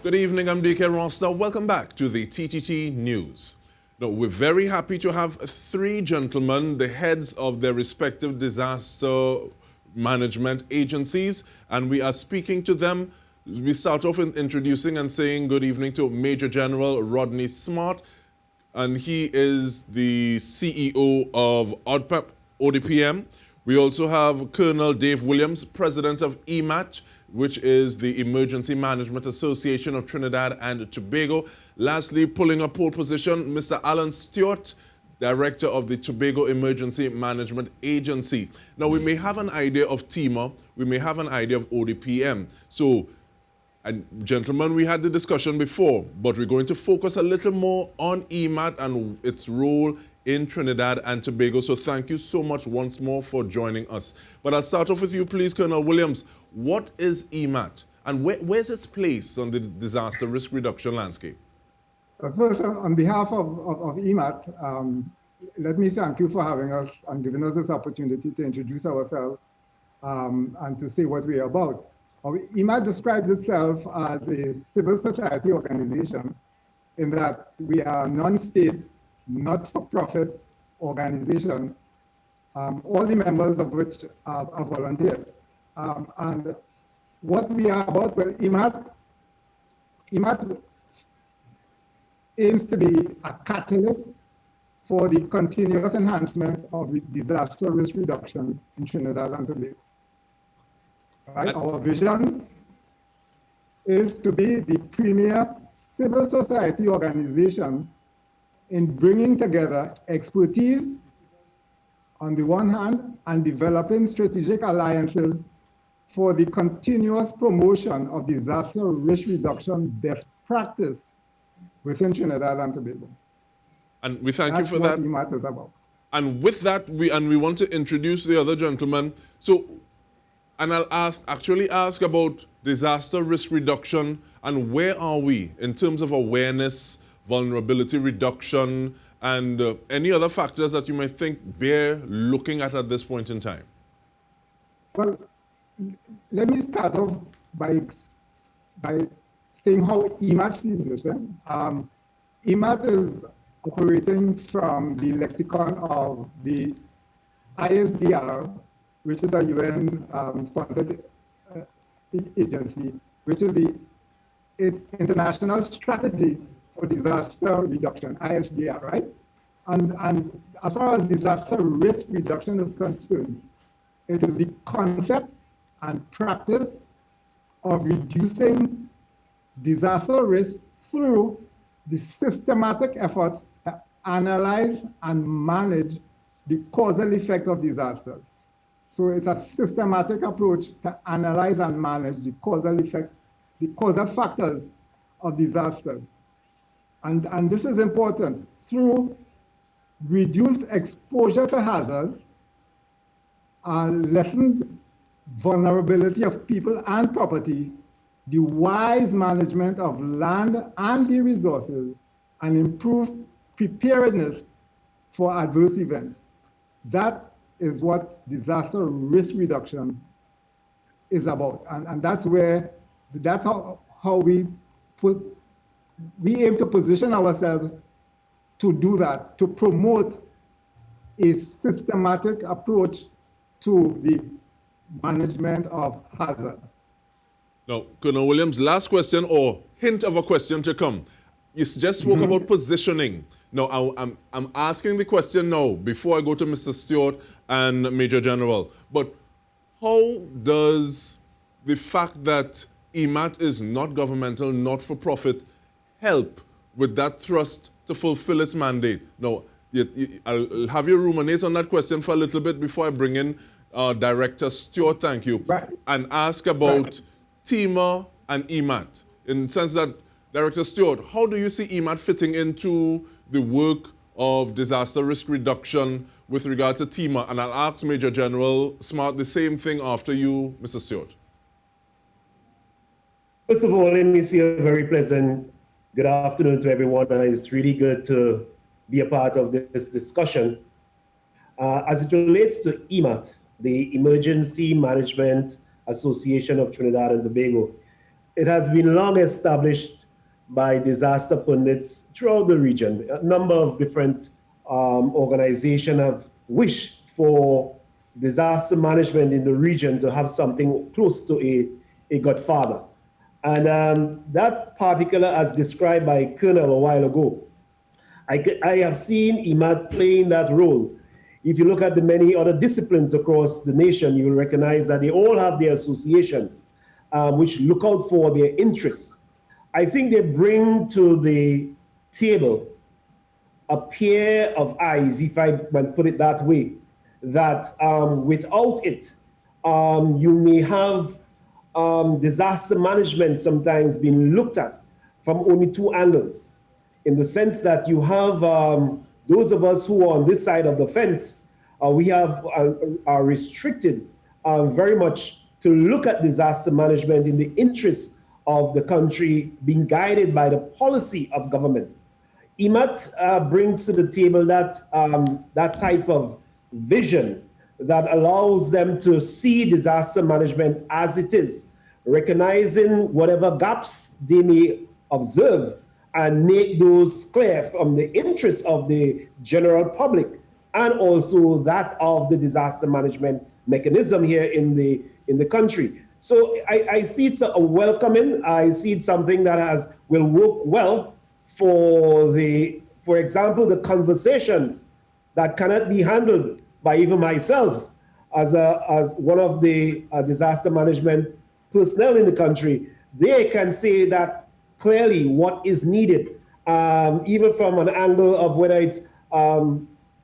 Good evening, I'm DK Roster. Welcome back to the TTT News. Now, we're very happy to have three gentlemen, the heads of their respective disaster management agencies, and we are speaking to them. We start off in introducing and saying good evening to Major General Rodney Smart, and he is the CEO of ODPM. We also have Colonel Dave Williams, President of EMAT, which is the Emergency Management Association of Trinidad and Tobago. Lastly, pulling a pole position, Mr. Allan Stewart, Director of the Tobago Emergency Management Agency. Now, we may have an idea of TEMA, we may have an idea of ODPM. So, and gentlemen, we had the discussion before, but we're going to focus a little more on EMAT and its role in Trinidad and Tobago. So thank you so much once more for joining us. But I'll start off with you, please, Colonel Williams. What is EMAT, and where's its place on the disaster risk reduction landscape? First, on behalf of EMAT, let me thank you for having us and giving us this opportunity to introduce ourselves and to say what we are about. EMAT describes itself as a civil society organization in that we are a non-state, not-for-profit organization, all the members of which are volunteers. And what we are about, well, EMAT aims to be a catalyst for the continuous enhancement of the disaster risk reduction in Trinidad and Tobago. Right? Our vision is to be the premier civil society organization in bringing together expertise on the one hand and developing strategic alliances for the continuous promotion of disaster risk reduction best practice within Trinidad and Tobago. And we thank you for that. That's what EMAT is about. And with that, we want to introduce the other gentleman. So, and I'll actually ask about disaster risk reduction and where are we in terms of awareness, vulnerability reduction, and any other factors that you might think bear looking at this point in time? Well, let me start off by saying how EMAT sees this. EMAT is operating from the lexicon of the ISDR, which is a UN-sponsored agency, which is the International Strategy for Disaster Reduction, ISDR, right? And as far as disaster risk reduction is concerned, it is the concept and practice of reducing disaster risk through the systematic efforts to analyze and manage the causal effect of disasters. So it's a systematic approach to analyze and manage the causal effect, the causal factors of disasters. And this is important through reduced exposure to hazards, lessened vulnerability of people and property, the wise management of land and the resources, and improved preparedness for adverse events. That is what disaster risk reduction is about. And that's how we aim to position ourselves to do that, to promote a systematic approach to the management of hazards. Now, Colonel Williams, last question or hint of a question to come. You just spoke about positioning. Now, I'm asking the question now before I go to Mr. Stewart and Major General. But how does the fact that EMAT is not governmental, not for profit, help with that thrust to fulfill its mandate? Now, I'll have you ruminate on that question for a little bit before I bring in Director Stewart, thank you, and ask about TEMA and EMAT. In the sense that, Director Stewart, how do you see EMAT fitting into the work of disaster risk reduction with regard to TEMA? And I'll ask Major General Smart the same thing after you, Mr. Stewart. First of all, let me say a very pleasant good afternoon to everyone. It's really good to be a part of this discussion. As it relates to EMAT, the Emergency Management Association of Trinidad and Tobago, it has been long established by disaster pundits throughout the region. A number of different organizations have wished for disaster management in the region to have something close to a godfather. And that particular, as described by Colonel a while ago, I have seen EMAT playing that role. If you look at the many other disciplines across the nation, you will recognize that they all have their associations which look out for their interests. I think they bring to the table a pair of eyes, if I might put it that way, that without it, you may have disaster management sometimes being looked at from only two angles, in the sense that you have those of us who are on this side of the fence, we are restricted very much to look at disaster management in the interest of the country being guided by the policy of government. EMAT brings to the table that type of vision that allows them to see disaster management as it is, recognizing whatever gaps they may observe and make those clear from the interest of the general public and also that of the disaster management mechanism here in the country. So I see it's a welcoming. I see it's something that will work well for example, the conversations that cannot be handled by even myself as one of the disaster management personnel in the country. They can say that clearly what is needed, even from an angle of whether it's,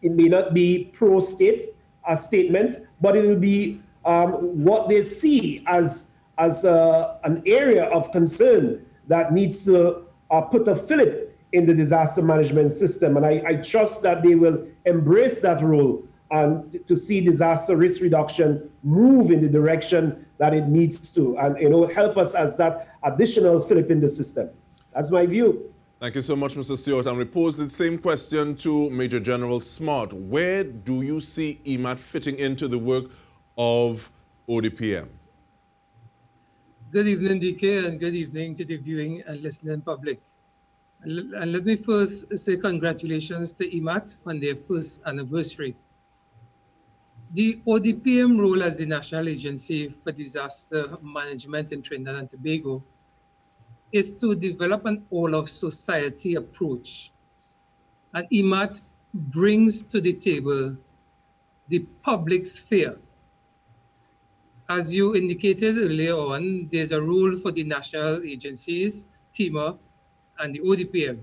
it may not be pro-state, a statement, but it will be what they see as an area of concern that needs to put a fillip in the disaster management system. And I trust that they will embrace that role and to see disaster risk reduction move in the direction that it needs to, and help us as that additional fillip in the system. That's my view. Thank you so much, Mr. Stewart. And we pose the same question to Major General Smart. Where do you see EMAT fitting into the work of ODPM? Good evening, DK, and good evening to the viewing and listening public. And let me first say congratulations to EMAT on their first anniversary. The ODPM role as the National Agency for Disaster Management in Trinidad and Tobago is to develop an all-of-society approach. And EMAT brings to the table the public sphere. As you indicated earlier on, there's a role for the national agencies, TEMA, and the ODPM,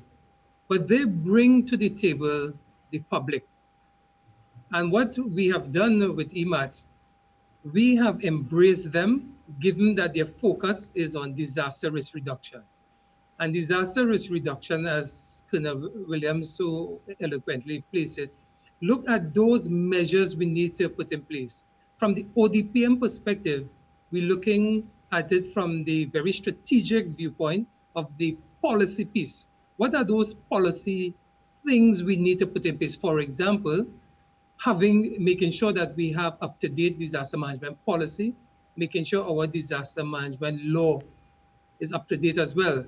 but they bring to the table the public. And what we have done with EMAT, we have embraced them, given that their focus is on disaster risk reduction. And disaster risk reduction, as Colonel Williams so eloquently placed it, look at those measures we need to put in place. From the ODPM perspective, we're looking at it from the very strategic viewpoint of the policy piece. What are those policy things we need to put in place? For example, making sure that we have up-to-date disaster management policy, making sure our disaster management law is up-to-date as well.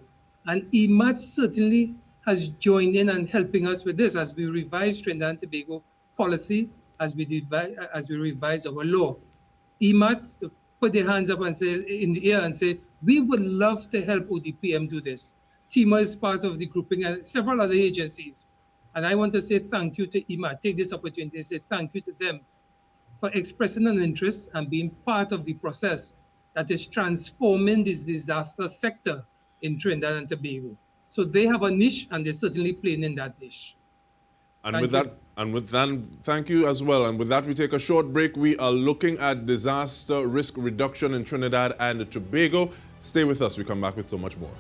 And EMAT certainly has joined in and helping us with this as we revise Trinidad and Tobago policy, as we revise our law. EMAT put their hands up and say in the air and say, we would love to help ODPM do this. TEMA is part of the grouping and several other agencies. And I want to say thank you to EMAT. Take this opportunity to say thank you to them for expressing an interest and being part of the process that is transforming this disaster sector in Trinidad and Tobago. So they have a niche and they're certainly playing in that niche. And with that, thank you as well. And with that, we take a short break. We are looking at disaster risk reduction in Trinidad and Tobago. Stay with us. We come back with so much more.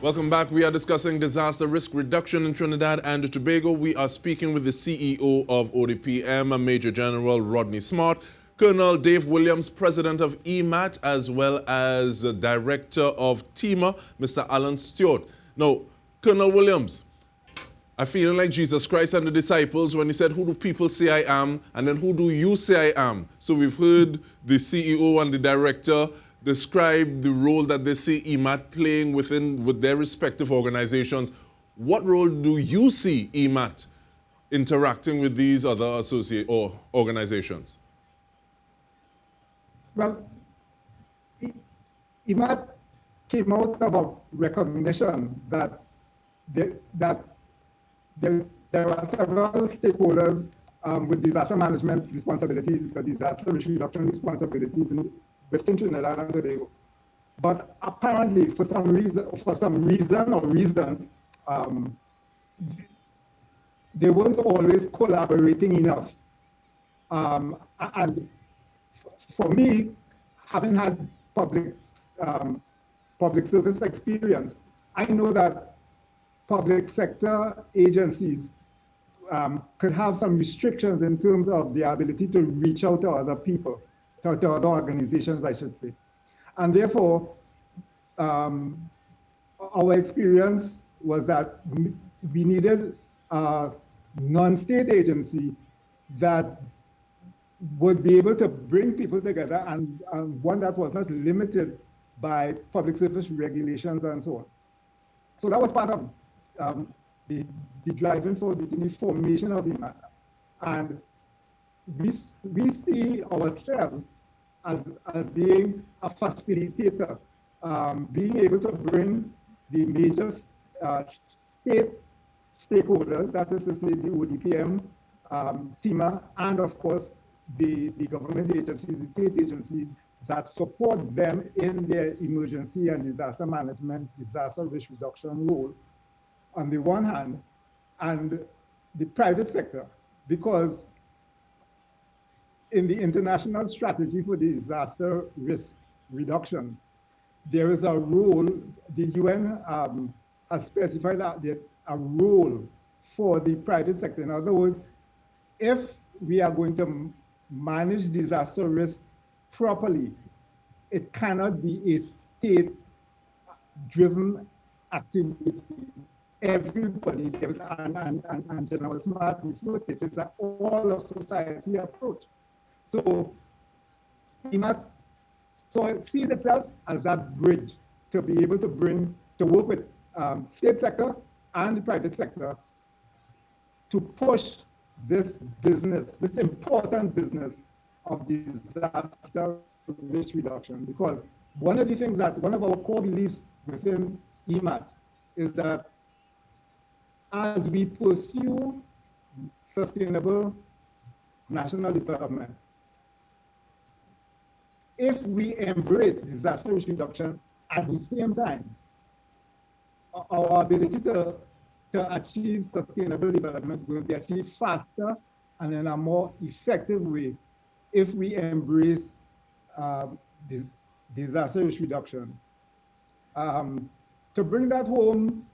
Welcome back. We are discussing disaster risk reduction in Trinidad and Tobago. We are speaking with the CEO of ODPM, Major General Rodney Smart, Colonel Dave Williams, President of EMAT, as well as Director of TEMA, Mr. Allan Stewart. Now, Colonel Williams, I feel like Jesus Christ and the disciples when he said, who do people say I am? And then who do you say I am? So we've heard the CEO and the director describe the role that they see EMAT playing with their respective organizations. What role do you see EMAT interacting with these other organizations? Well, EMAT came out of a recognition that there are several stakeholders with disaster management responsibilities, the disaster risk reduction responsibilities within Trinidad and Tobago. But apparently, for some reason or reasons, they weren't always collaborating enough. And for me, having had public service experience, I know that public sector agencies could have some restrictions in terms of the ability to reach out to other people, to other organizations, I should say. And therefore, our experience was that we needed a non-state agency that would be able to bring people together and one that was not limited by public service regulations and so on. So that was part of the driving for the formation of EMAT. And we see ourselves as being a facilitator, being able to bring the major state stakeholders, that is to say the ODPM, TEMA, and of course the government agencies, the state agencies that support them in their emergency and disaster management, disaster risk reduction role on the one hand, and the private sector, because in the international strategy for disaster risk reduction, there is a role, the UN has specified a role for the private sector. In other words, if we are going to manage disaster risk properly, it cannot be a state-driven activity. Everybody, and General Smart referred to it, is an all of society approach. So EMAT sees itself as that bridge to be able to work with state sector and the private sector to push this business, this important business of disaster risk reduction. Because one of the things that, one of our core beliefs within EMAT is that as we pursue sustainable national development, if we embrace disaster risk reduction at the same time, our ability to achieve sustainable development will be achieved faster and in a more effective way if we embrace disaster risk reduction. To bring that home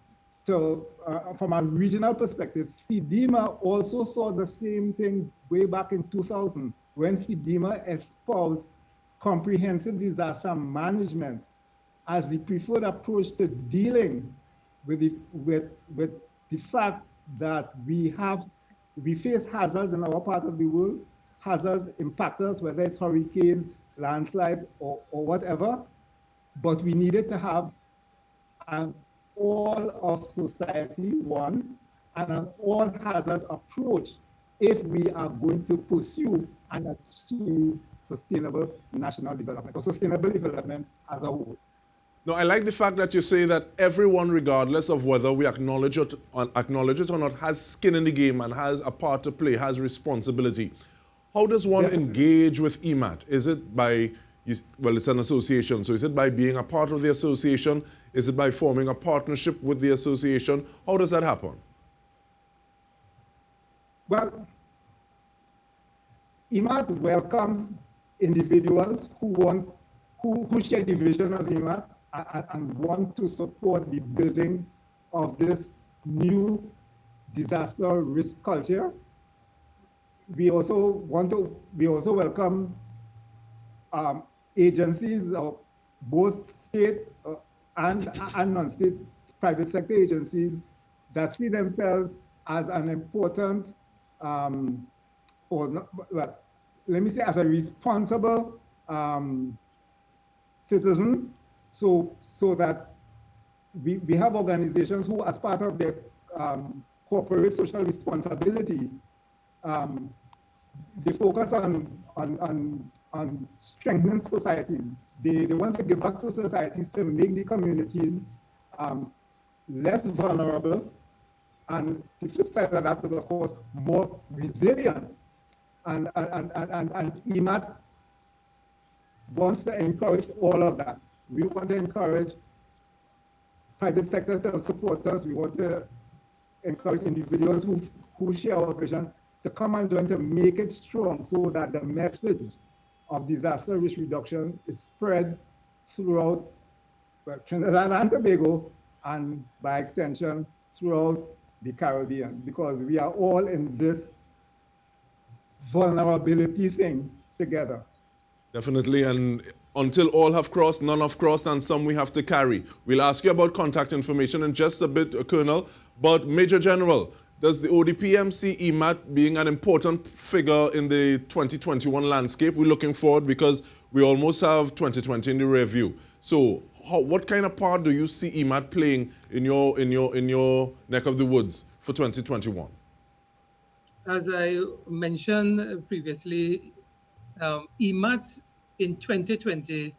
from a regional perspective, CDEMA also saw the same thing way back in 2000 when CDEMA espoused comprehensive disaster management as the preferred approach to dealing with the fact that we face hazards in our part of the world, hazards impact us, whether it's hurricanes, landslides, or whatever, but we needed to have an all of society one and an all hazard approach if we are going to pursue and achieve sustainable national development or sustainable development as a whole. No, I like the fact that you say that everyone, regardless of whether we acknowledge it or not, has skin in the game and has a part to play, has responsibility. How does one engage with EMAT? Is it by, well, it's an association, so is it by being a part of the association? Is it by forming a partnership with the association? How does that happen? Well, EMAT welcomes individuals who share the vision of EMAT and want to support the building of this new disaster risk culture. We also welcome agencies of both state and non-state private sector agencies that see themselves as an important, or not, well, let me say as a responsible citizen, so that we have organizations who, as part of their corporate social responsibility, they focus on strengthening societies. They want to give back to societies to make the communities less vulnerable, and the flip side of that is, of course, more resilient. And EMAT wants to encourage all of that. We want to encourage private sector to support us. We want to encourage individuals who share our vision to come and join to make it strong, so that the message of disaster risk reduction is spread throughout Trinidad and Tobago, and by extension throughout the Caribbean, because we are all in this vulnerability thing together. Definitely, and until all have crossed, none have crossed, and some we have to carry. We'll ask you about contact information in just a bit, Colonel, but Major General, does the ODPM see EMAT being an important figure in the 2021 landscape? We're looking forward because we almost have 2020 in the review. So what kind of part do you see EMAT playing in your neck of the woods for 2021? As I mentioned previously, EMAT in 2020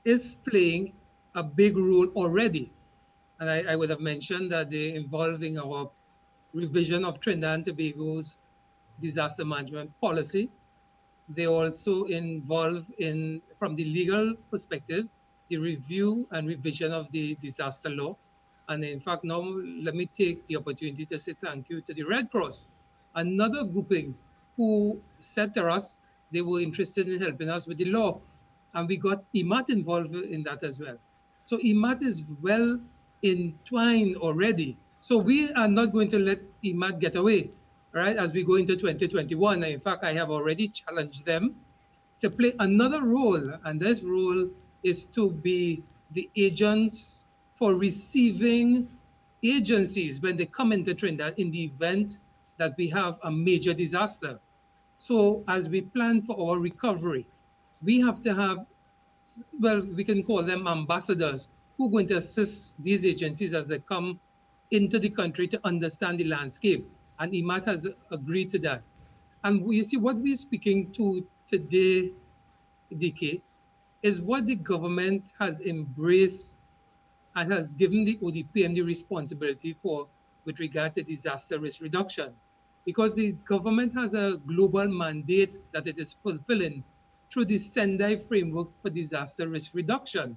is playing a big role already. And I would have mentioned that they're involved in our revision of Trinidad and Tobago's disaster management policy. They also involved in, from the legal perspective, the review and revision of the disaster law. And in fact, now let me take the opportunity to say thank you to the Red Cross, another grouping who said to us they were interested in helping us with the law. And we got EMAT involved in that as well. So EMAT is well entwined already. So we are not going to let EMAT get away, right, as we go into 2021. And in fact, I have already challenged them to play another role, and this role is to be the agents for receiving agencies when they come into Trinidad in the event that we have a major disaster. So as we plan for our recovery, we have to have, well, we can call them ambassadors who are going to assist these agencies as they come into the country to understand the landscape. And EMAT has agreed to that. And you see, what we're speaking to today, DK, is what the government has embraced and has given the ODPM the responsibility for with regard to disaster risk reduction. Because the government has a global mandate that it is fulfilling through the Sendai framework for disaster risk reduction.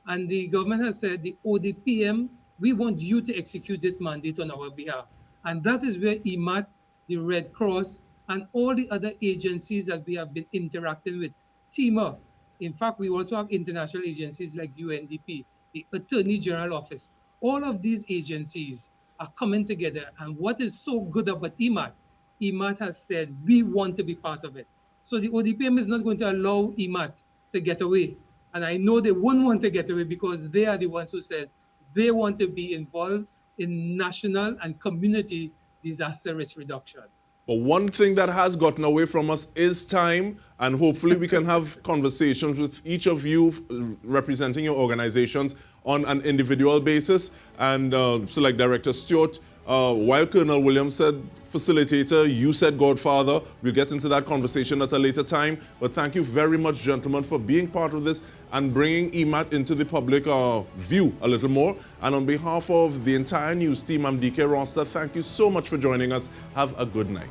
And the government has said, the ODPM, we want you to execute this mandate on our behalf. And that is where EMAT, the Red Cross, and all the other agencies that we have been interacting with, TEMA. In fact, we also have international agencies like UNDP, the Attorney General Office. All of these agencies are coming together. And what is so good about EMAT, EMAT has said, we want to be part of it. So the ODPM is not going to allow EMAT to get away. And I know they wouldn't want to get away because they are the ones who said they want to be involved in national and community disaster risk reduction. But one thing that has gotten away from us is time, and hopefully we can have conversations with each of you representing your organizations on an individual basis. And so like Director Stewart, while Colonel Williams said facilitator, you said godfather. We'll get into that conversation at a later time. But thank you very much, gentlemen, for being part of this and bringing EMAT into the public view a little more. And on behalf of the entire news team, I'm DK Roster. Thank you so much for joining us. Have a good night.